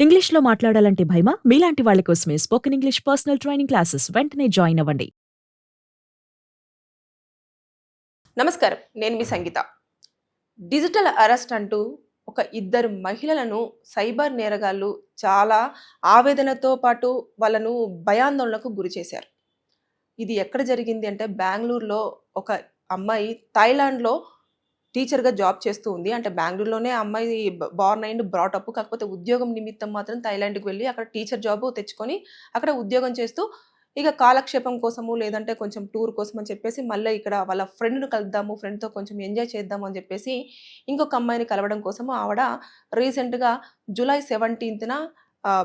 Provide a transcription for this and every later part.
ఇంగ్లీష్‌లో మాట్లాడాలంటే భయమా? మీలాంటి వాళ్ళ కోసమే spoken English personal training classes వెంటనే జాయిన్ అవ్వండి. నమస్కారం. నేను మీ సంగీత. డిజిటల్ అరెస్ట్ అంటూ ఒక ఇద్దరు మహిళలను సైబర్ నేరగాళ్ళు చాలా ఆవేదనతో పాటు వాళ్ళను భయాందోళనకు గురిచేశారు. ఇది ఎక్కడ జరిగింది అంటే బెంగుళూరులో ఒక అమ్మాయి థాయిలాండ్‌లో టీచర్‌గా జాబ్ చేస్తూ ఉంది. అంటే బెంగుళూరులోనే ఆ అమ్మాయి బోర్న్ అండ్ బ్రాట్ అప్. కాకపోతే ఉద్యోగం నిమిత్తం మాత్రం థాయిలాండ్‌కి వెళ్లి అక్కడ టీచర్ జాబ్ తెచ్చుకొని అక్కడ ఉద్యోగం చేస్తూ ఇక కాలక్షేపం కోసము లేదంటే కొంచెం టూర్ కోసం అని చెప్పేసి మళ్ళీ ఇక్కడ వాళ్ళ ఫ్రెండ్‌ని కలుద్దాము, ఫ్రెండ్‌తో కొంచెం ఎంజాయ్ చేద్దాము అని చెప్పేసి ఇంకొక అమ్మాయిని కలవడం కోసము ఆవిడ రీసెంట్‌గా జూలై 17న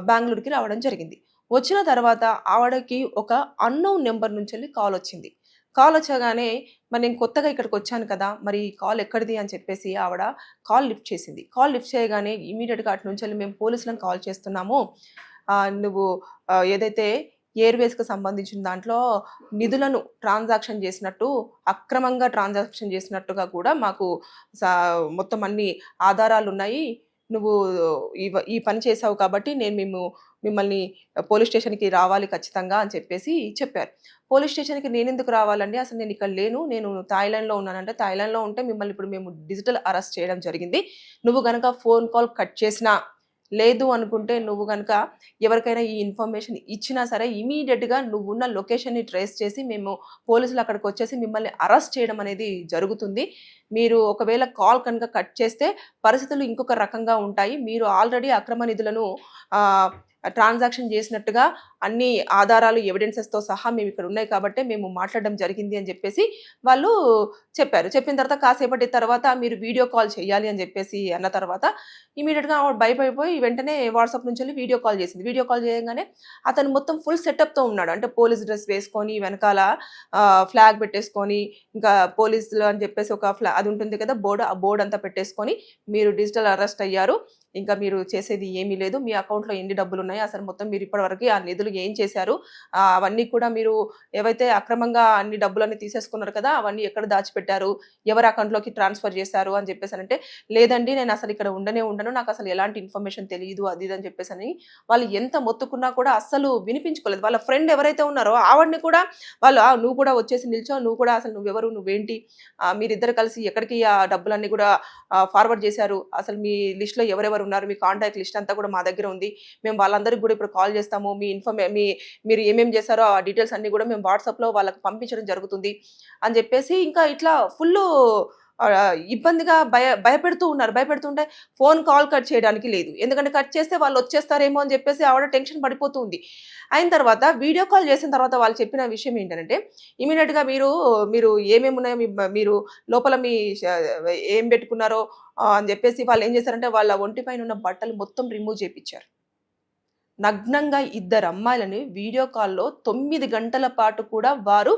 బెంగుళూరుకి రావడం జరిగింది. వచ్చిన తర్వాత ఆవిడకి ఒక అన్‌నోన్ నంబర్ నుంచెల్లి కాల్ వచ్చింది. కాల్ వచ్చగానే మరి నేను కొత్తగా ఇక్కడికొచ్చాను కదా! మరి కాల్ ఎక్కడిది అని చెప్పేసి ఆవిడ కాల్ లిఫ్ట్ చేసింది. కాల్ లిఫ్ట్ చేయగానే ఇమ్మీడియేట్‌గా అటు నుంచెల్లి మేము పోలీసులను కాల్ చేస్తున్నాము. నువ్వు ఏదైతే ఎయిర్‌వేస్‌కి సంబంధించిన దాంట్లో నిధులను ట్రాన్సాక్షన్ చేసినట్టు, అక్రమంగా ట్రాన్సాక్షన్ చేసినట్టుగా కూడా మాకు సా మొత్తం అన్ని ఆధారాలున్నాయి. నువ్వు ఈ పని చేశావు కాబట్టి మిమ్మల్ని పోలీస్ స్టేషన్‌కి రావాలి ఖచ్చితంగా అని చెప్పేసి చెప్పారు. పోలీస్ స్టేషన్‌కి నేనెందుకు రావాలండి? అసలు నేనిక్కడ లేను. నేను థాయిలాండ్‌లో ఉన్నానంటే, థాయిలాండ్‌లో ఉంటే మిమ్మల్ని ఇప్పుడు మేము డిజిటల్ అరెస్ట్ చేయడం జరిగింది. నువ్వు గనక ఫోన్ కాల్ కట్ చేసినా, లేదు అనుకుంటే నువ్వు గనక ఎవరికైనా ఈ ఇన్ఫర్మేషన్ ఇచ్చినా సరే ఇమ్మీడియేట్‌గా నువ్వున్న లొకేషన్‌ని ట్రేస్ చేసి మేము పోలీసులు అక్కడికొచ్చేసి మిమ్మల్ని అరెస్ట్ చేయడం అనేది జరుగుతుంది. మీరు ఒకవేళ కాల్ కనుక కట్ చేస్తే పరిస్థితులు ఇంకొక రకంగా ఉంటాయి. మీరు ఆల్రెడీ అక్రమ నిధులను ఆహ్, ట్రాన్సాక్షన్ చేసినట్టుగా అన్ని ఆధారాలు ఎవిడెన్సెస్‌తో సహా మేమిక్కడ ఉన్నాయి కాబట్టే మేము మాట్లాడడం జరిగింది అని చెప్పేసి వాళ్ళు చెప్పారు. చెప్పిన తర్వాత కాసేపటి తర్వాత మీరు వీడియో కాల్ చేయాలి అని చెప్పేసి అన్న తర్వాత ఇమ్మీడియేట్‌గా ఆవిడ భయపడిపోయి వెంటనే వాట్సాప్ నుంచెల్లి వీడియో కాల్ చేసింది. వీడియో కాల్ చేయంగానే అతను మొత్తం ఫుల్ సెటప్‌తో ఉన్నాడు. అంటే పోలీస్ డ్రెస్ వేసుకొని వెనకాల ఫ్లాగ్ పెట్టేసుకొని ఇంకా పోలీసులు అని చెప్పేసి ఒక అది ఉంటుంది కదా! బోర్డ్. ఆ బోర్డ్ అంతా పెట్టేసుకొని మీరు డిజిటల్ అరెస్ట్ అయ్యారు. ఇంకా మీరు చేసేది ఏమీ లేదు. మీ అకౌంట్‌లో ఎన్ని డబ్బులున్నాయి? అసలు మొత్తం మీరు ఇప్పటివరకి ఆ నిధులు ఏం చేశారు? అవన్నీ కూడా మీరు ఏవైతే అక్రమంగా అన్ని డబ్బులన్నీ తీసేసుకున్నారు కదా! అవన్నీ ఎక్కడ దాచిపెట్టారు? ఎవరి అకౌంట్‌లోకి ట్రాన్స్‌ఫర్ చేశారు? అని చెప్పేసనంటే, లేదండి నేనసలు ఇక్కడ ఉండను. నాకసలు ఎలాంటి ఇన్ఫర్మేషన్ తెలీదు. అది ఇది అని చెప్పేసని వాళ్ళు ఎంత మొత్తుకున్నా కూడా అస్సలు వినిపించుకోలేదు. వాళ్ళ ఫ్రెండ్ ఎవరైతే ఉన్నారో ఆవిడని కూడా వాళ్ళు "నువ్వు కూడా వచ్చేసి నిల్చో. నువ్వు కూడా అసలు నువ్వెవరు? నువ్వేంటి? మీరిద్దరు కలిసి ఎక్కడికి ఆ డబ్బులన్నీ కూడా ఫార్వర్డ్ చేశారు. అసలు మీ లిస్ట్‌లో ఎవరెవరు ఉన్నారు? మీ కాంటాక్ట్ లిస్ట్ అంతా కూడా మా దగ్గర ఉంది. మేము వాళ్ళందరికి కూడా ఇప్పుడు కాల్ చేస్తాము. మీరు ఏమేమి చేశారో ఆ డీటెయిల్స్ అన్నీ కూడా మేము వాట్సాప్‌లో వాళ్ళకి పంపించడం జరుగుతుంది" అని చెప్పేసి ఇంకా ఇట్లా ఫుల్లు ఇబ్బందిగా భయపెడుతూ ఉన్నారు. భయపెడుతుంటే ఫోన్ కాల్ కట్ చేయడానికి లేదు. ఎందుకంటే కట్ చేస్తే వాళ్ళొచ్చేస్తారేమో అని చెప్పేసి ఆవిడ టెన్షన్ పడిపోతూ ఉంది. అయిన తర్వాత వీడియో కాల్ చేసిన తర్వాత వాళ్ళు చెప్పిన విషయం ఏంటనంటే, ఇమ్మీడియేట్‌గా మీరు ఏమేమున్నాయో మీరు లోపల ఏం పెట్టుకున్నారో అని చెప్పేసి వాళ్ళేం చేశారంటే వాళ్ళ ఒంటి పైనున్న బట్టలు మొత్తం రిమూవ్ చేపిచ్చారు. నగ్నంగా ఇద్దరమ్మాయిలని వీడియో కాల్‌లో 9 గంటల పాటు కూడా వారు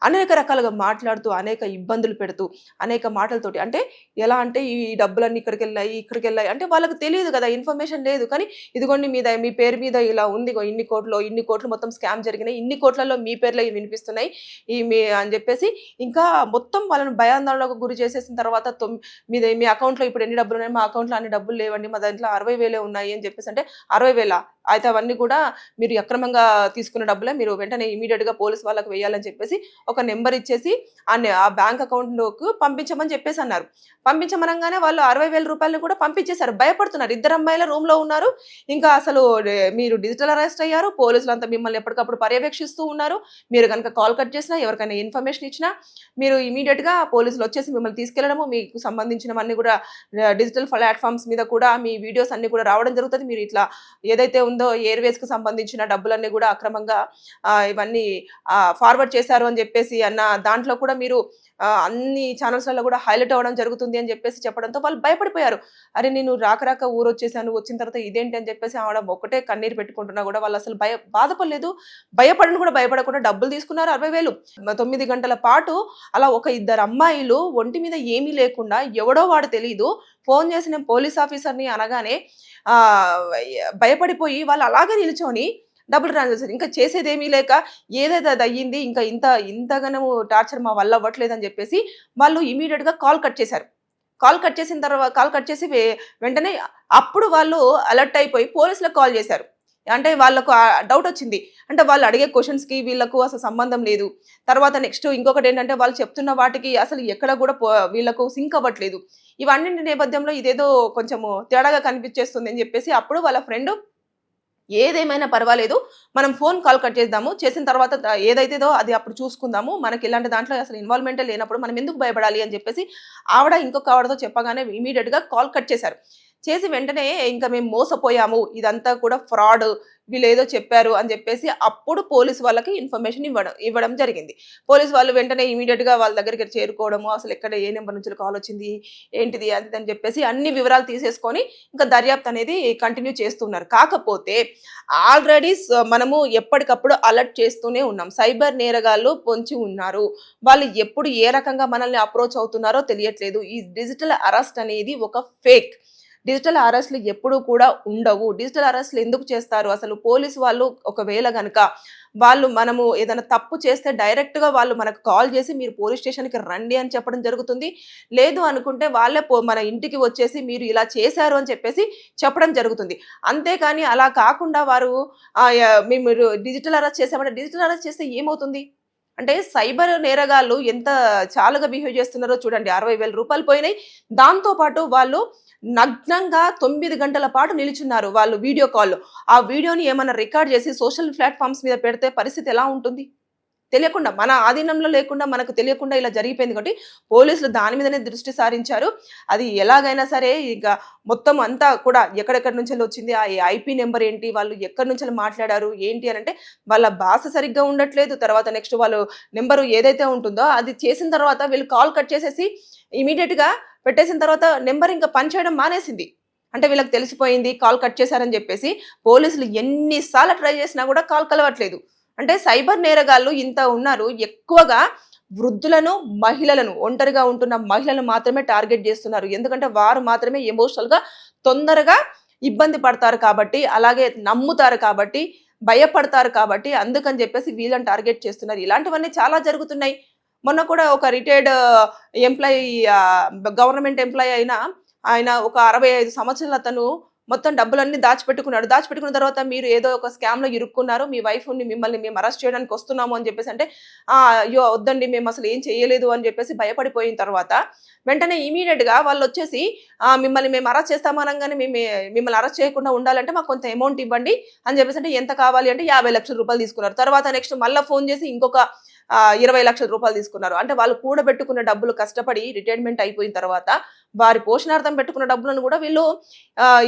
అనేక రకాలుగా మాట్లాడుతూ, అనేక ఇబ్బందులు పెడుతూ, అనేక మాటలతోటి అంటే ఎలా అంటే ఈ డబ్బులన్నీ ఇక్కడికెళ్ళాయి అంటే వాళ్ళకి తెలీదు గదా! ఇన్ఫర్మేషన్ లేదు. కానీ ఇదిగోండి మీ పేరు మీద ఇలా ఉంది. ఇన్ని కోట్లు మొత్తం స్కామ్ జరిగినాయి. ఇన్ని కోట్లలో మీ పేర్లే వినిపిస్తున్నాయి. అని జెప్పేసి ఇంకా మొత్తం వాళ్ళని భయాందోళనకు గురి చేసేసిన తర్వాత మీ అకౌంట్‌లో ఇప్పుడు ఎన్ని డబ్బులున్నాయి? మా అకౌంట్‌లో అన్ని డబ్బులు లేవండి. మా దాంట్లో 60,000 ఉన్నాయి అని జెప్పేసంటే 60,000 అయితే అవన్నీ కూడా మీరు అక్రమంగా తీసుకున్న డబ్బులే. మీరు వెంటనే ఇమ్మీడియేట్‌గా పోలీస్ వాళ్ళకి వేయాలని చెప్పేసి ఒక నంబర్ ఇచ్చేసి ఆ బ్యాంక్ అకౌంట్‌లోకి పంపించమని చెప్పేసన్నారు. పంపించమనంగానే వాళ్ళు రూ. 60,000 కూడా పంపించేసారు. భయపడుతున్నారు. ఇద్దరు అమ్మాయిలు రూమ్‌లో ఉన్నారు. ఇంకా అసలు మీరు డిజిటల్ అరెస్ట్ అయ్యారు. పోలీసులంతా మిమ్మల్ని ఎప్పటికప్పుడు పర్యవేక్షిస్తూ ఉన్నారు. మీరు గనుక కాల్ కట్ చేసినా, ఎవరికైనా ఇన్ఫర్మేషన్ ఇచ్చినా, మీరు ఇమ్మీడియేట్‌గా పోలీసులొచ్చేసి మిమ్మల్ని తీసుకెళ్లడము, మీకు సంబంధించినవన్నీ కూడా డిజిటల్ ప్లాట్‌ఫార్మ్స్ మీద కూడా మీ వీడియోస్ అన్నీ కూడా రావడం జరుగుతది. మీరు ఇట్లా ఏదైతే ఉందో ఎయిర్‌వేస్‌కి సంబంధించిన డబ్బులన్నీ కూడా అక్రమంగా ఇవన్నీ ఫార్వర్డ్ చేశారు అని చెప్పేసి దాంట్లో కూడా మీరు అన్ని ఛానెల్స్‌లలో కూడా హైలైట్ అవ్వడం జరుగుతుంది అని చెప్పేసి చెప్పడంతో వాళ్ళు భయపడిపోయారు. అరే! నేను రాక ఊరొచ్చేసాను. వచ్చిన తర్వాత ఇదేంటి అని చెప్పేసి ఆవిడ ఒకటే కన్నీరు పెట్టుకుంటున్నా కూడా వాళ్ళు అసలు బాధపడలేదు. భయపడకుండా డబ్బులు తీసుకున్నారు 60,000. 9 గంటల పాటు అలా ఒక ఇద్దరు అమ్మాయిలు ఒంటి మీద ఏమీ లేకుండా ఎవడో వాడు తెలీదు. ఫోను చేసి నేను పోలీస్ ఆఫీసర్‌ని అనగానే భయపడిపోయి వాళ్ళు అలాగే నిల్చొని డబ్బులు ట్రాన్సాక్షన్ ఇంకా చేసేదేమీ లేక ఏదైతే అది అయ్యింది. ఇంకా ఇంతగనము టార్చర్ మా వల్ల అవ్వట్లేదని చెప్పేసి వాళ్ళు ఇమ్మీడియేట్‌గా కాల్ కట్ చేశారు. కాల్ కట్ చేసిన తర్వాత కాల్ కట్ చేసి వెంటనే అప్పుడు వాళ్ళు అలర్ట్ అయిపోయి పోలీసులకు కాల్ చేశారు. అంటే వాళ్ళకు డౌట్ వచ్చింది. అంటే వాళ్ళు అడిగే క్వెషన్స్‌కి వీళ్ళకు అసలు సంబంధం లేదు. తర్వాత నెక్స్ట్ ఇంకొకటేంటంటే వాళ్ళు చెప్తున్న వాటికి అసలు ఎక్కడ కూడా వీళ్ళకు సింక్ అవ్వట్లేదు. ఇవన్నింటి నేపథ్యంలో ఇదేదో కొంచెము తేడాగా కనిపిచ్చేస్తుంది అని చెప్పేసి అప్పుడు వాళ్ళ ఫ్రెండు ఏదేమైనా పర్వాలేదు. మనం ఫోన్ కాల్ కట్ చేద్దాము. చేసిన తర్వాత ఏదైతేదో అది అప్పుడు చూసుకుందాము. మనకి ఇలాంటి దాంట్లో అసలు ఇన్వాల్వ్‌మెంటే లేనప్పుడు మనం ఎందుకు భయపడాలి అని చెప్పేసి ఆవిడ ఇంకొక ఆవిడతో చెప్పగానే ఇమ్మీడియేట్‌గా కాల్ కట్ చేశారు. చేసి వెంటనే ఇంకా మేము మోసపోయాము. ఇదంతా కూడా ఫ్రాడ్. వీళ్ళేదో చెప్పారు అని చెప్పేసి అప్పుడు పోలీస్ వాళ్ళకి ఇన్ఫర్మేషన్ ఇవ్వడం జరిగింది. పోలీస్ వాళ్ళు వెంటనే ఇమ్మీడియేట్‌గా వాళ్ళ దగ్గరికి చేరుకోవడము, అసలు ఎక్కడ ఏ నంబర్ నుంచి కాల్ వచ్చింది, ఏంటిది అది అని చెప్పేసి అన్ని వివరాలు తీసేసుకొని ఇంకా దర్యాప్తు అనేది కంటిన్యూ చేస్తున్నారు. కాకపోతే ఆల్రెడీ మనము ఎప్పటికప్పుడు అలర్ట్ చేస్తూనే ఉన్నాం. సైబర్ నేరగాళ్ళు పొంచి ఉన్నారు. వాళ్ళు ఎప్పుడు ఏ రకంగా మనల్ని అప్రోచ్ అవుతున్నారో తెలియట్లేదు. ఈ డిజిటల్ అరెస్ట్ అనేది ఒక ఫేక్. డిజిటల్ అరెస్ట్‌లు ఎప్పుడూ కూడా ఉండవు. డిజిటల్ అరెస్ట్‌లు ఎందుకు చేస్తారు? అసలు పోలీసు వాళ్ళు ఒకవేళ గనక మనము ఏదైనా తప్పు చేస్తే డైరెక్ట్‌గా వాళ్ళు మనకు కాల్ చేసి మీరు పోలీస్ స్టేషన్‌కి రండి అని చెప్పడం జరుగుతుంది. లేదు అనుకుంటే వాళ్ళే మన ఇంటికి వచ్చేసి మీరు ఇలా చేశారు అని చెప్పేసి చెప్పడం జరుగుతుంది. అంతేకాని అలా కాకుండా వారు మీరు డిజిటల్ అరెస్ట్ చేసామంటే డిజిటల్ అరెస్ట్ చేస్తే ఏమవుతుంది? అంటే సైబర్ నేరగాళ్ళు ఎంత చాలాగా బిహేవ్ చేస్తున్నారో చూడండి. 60,000 రూపాయలు పోయినాయి. దాంతో పాటు వాళ్ళు నగ్నంగా 9 గంటల పాటు నిలుచున్నారు వాళ్ళు వీడియో కాల్‌లో. ఆ వీడియోని ఏమన్నా రికార్డ్ చేసి సోషల్ ప్లాట్‌ఫార్మ్స్ మీద పెడితే పరిస్థితి ఎలా ఉంటుంది? తెలియకుండా మన ఆధీనంలో లేకుండా మనకు తెలియకుండా ఇలా జరిగిపోయింది కాబట్టి పోలీసులు దాని మీదనే దృష్టి సారించారు. అది ఎలాగైనా సరే ఇక మొత్తం అంతా కూడా ఎక్కడెక్కడి నుంచెల్లి వచ్చింది, ఆ ఐపీ నెంబర్ ఏంటి, వాళ్ళు ఎక్కడి నుంచెల్లి మాట్లాడారు ఏంటి అనంటే వాళ్ళ భాష సరిగ్గా ఉండట్లేదు. తర్వాత నెక్స్ట్ వాళ్ళు నెంబరు ఏదైతే ఉంటుందో అది చేసిన తర్వాత వీళ్ళు కాల్ కట్ చేసేసి ఇమీడియేట్‌గా పెట్టేసిన తర్వాత నెంబర్ ఇంకా పనిచేయడం మానేసింది. అంటే వీళ్ళకి తెలిసిపోయింది కాల్ కట్ చేశారని చెప్పేసి పోలీసులు ఎన్ని సార్లు ట్రై చేసినా కూడా కాల్ కలవట్లేదు. అంటే సైబర్ నేరగాళ్ళు ఇంత ఉన్నారు. ఎక్కువగా వృద్ధులను, మహిళలను, ఒంటరిగా ఉంటున్న మహిళలను మాత్రమే టార్గెట్ చేస్తున్నారు. ఎందుకంటే వారు మాత్రమే ఎమోషనల్‌గా తొందరగా ఇబ్బంది పడతారు కాబట్టి, అలాగే నమ్ముతారు కాబట్టి, భయపడతారు కాబట్టి అందుకని చెప్పేసి వీళ్ళని టార్గెట్ చేస్తున్నారు. ఇలాంటివన్నీ చాలా జరుగుతున్నాయి. మొన్న కూడా ఒక రిటైర్డ్ ఎంప్లాయీ గవర్నమెంట్ ఎంప్లాయీ ఆయన ఒక 65 సంవత్సరాల అతను మొత్తం డబ్బులన్నీ దాచిపెట్టుకున్నాడు. దాచిపెట్టుకున్న తర్వాత మీరు ఏదో ఒక స్కామ్‌లో ఇరుక్కున్నారు. మీ వైఫ్‌ని మిమ్మల్ని మేము అరెస్ట్ చేయడానికి వస్తున్నాము అని చెప్పేసి అంటే, అయ్యో! వద్దండి మేము అసలు ఏం చేయలేదు అని చెప్పేసి భయపడిపోయిన తర్వాత వెంటనే ఇమ్మీడియేట్‌గా వాళ్ళొచ్చేసి మిమ్మల్ని మేము అరెస్ట్ చేస్తాము అనంగానే మిమ్మల్ని అరెస్ట్ చేయకుండా ఉండాలంటే మాకు కొంత అమౌంట్ ఇవ్వండి అని చెప్పేసి అంటే ఎంత కావాలి అంటే 50,00,000 రూపాయలు తీసుకున్నారు. తర్వాత నెక్స్ట్ మళ్ళా ఫోన్ చేసి ఇంకొక 20,00,000 రూపాయలు తీసుకున్నారు. అంటే వాళ్ళు కూడబెట్టుకున్న డబ్బులు కష్టపడి రిటైర్మెంట్ అయిపోయిన తర్వాత వారి పోషణార్థం పెట్టుకున్న డబ్బులను కూడా వీళ్ళు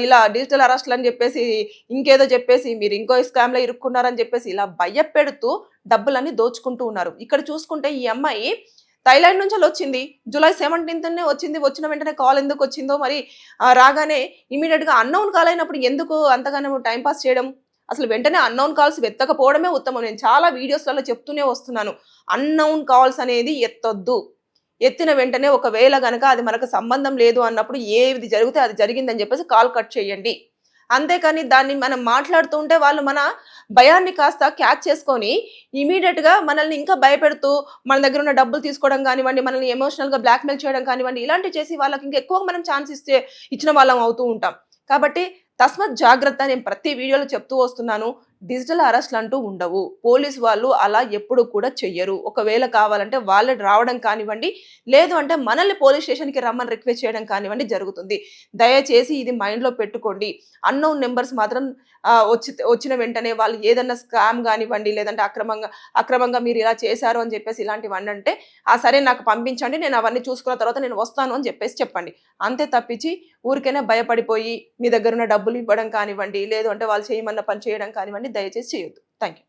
ఇలా డిజిటల్ అరెస్ట్‌లు అని చెప్పేసి ఇంకేదో చెప్పేసి మీరు ఇంకో స్కామ్‌లో ఇరుక్కున్నారని చెప్పేసి ఇలా భయపెడుతూ డబ్బులన్నీ దోచుకుంటూ ఉన్నారు. ఇక్కడ చూసుకుంటే ఈ అమ్మాయి థాయిలాండ్ నుంచి వచ్చింది. జూలై 17థ్‌నే వచ్చింది. వచ్చిన వెంటనే కాల్ ఎందుకు వచ్చిందో మరి రాగానే ఇమ్మీడియేట్‌గా అన్నోన్ కాల్ అయినప్పుడు ఎందుకు అంతగానో టైమ్ పాస్ చేయడం? అసలు వెంటనే అన్నోన్ కాల్స్ ఎత్తకపోవడమే ఉత్తమం. నేను చాలా వీడియోస్‌లలో చెప్తూనే వస్తున్నాను. అన్నోన్ కాల్స్ అనేది ఎత్తొద్దు. ఎత్తిన వెంటనే ఒకవేళ గనక అది మనకు సంబంధం లేదు అన్నప్పుడు ఏది జరిగితే అది జరిగిందని చెప్పేసి కాల్ కట్ చేయండి. అంతేకాని దాన్ని మనం మాట్లాడుతూ ఉంటే వాళ్ళు మన భయాన్ని కాస్త క్యాచ్ చేసుకొని ఇమ్మీడియేట్‌గా మనల్ని ఇంకా భయపెడుతూ మన దగ్గర ఉన్న డబ్బులు తీసుకోవడం కానివ్వండి, మనల్ని ఎమోషనల్‌గా బ్లాక్‌మెయిల్ చేయడం కానివ్వండి, ఇలాంటివి చేసి వాళ్ళకి ఇంకా ఎక్కువ మనం ఛాన్స్ ఇచ్చిన వాళ్ళం అవుతూ ఉంటాం. కాబట్టి తస్మత్ జాగ్రత్త నేను ప్రతి వీడియోలో చెప్తూ వస్తున్నాను. డిజిటల్ అరెస్ట్‌లు అంటూ ఉండవు. పోలీసు వాళ్ళు అలా ఎప్పుడు కూడా చెయ్యరు. ఒకవేళ కావాలంటే వాళ్ళే రావడం కానివ్వండి, లేదు అంటే మనల్ని పోలీస్ స్టేషన్‌కి రమ్మని రిక్వెస్ట్ చేయడం కానివ్వండి జరుగుతుంది. దయచేసి ఇది మైండ్‌లో పెట్టుకోండి. అన్నోన్ నంబర్స్ మాత్రం వచ్చిన వెంటనే వాళ్ళు ఏదన్నా స్కామ్ కానివ్వండి, లేదంటే అక్రమంగా మీరు ఇలా చేశారు అని చెప్పేసి ఇలాంటివన్నీ అంటే, సరే నాకు పంపించండి. నేను అవన్నీ చూసుకున్న తర్వాత నేను వస్తాను అని చెప్పండి. అంతే తప్పించి ఊరికైనా భయపడిపోయి మీ దగ్గర ఉన్న డబ్బులు ఇవ్వడం కానివ్వండి, లేదు అంటే వాళ్ళు చేయమన్న పని చేయడం కానివ్వండి దయచేసి చేయొద్దు. Thank you.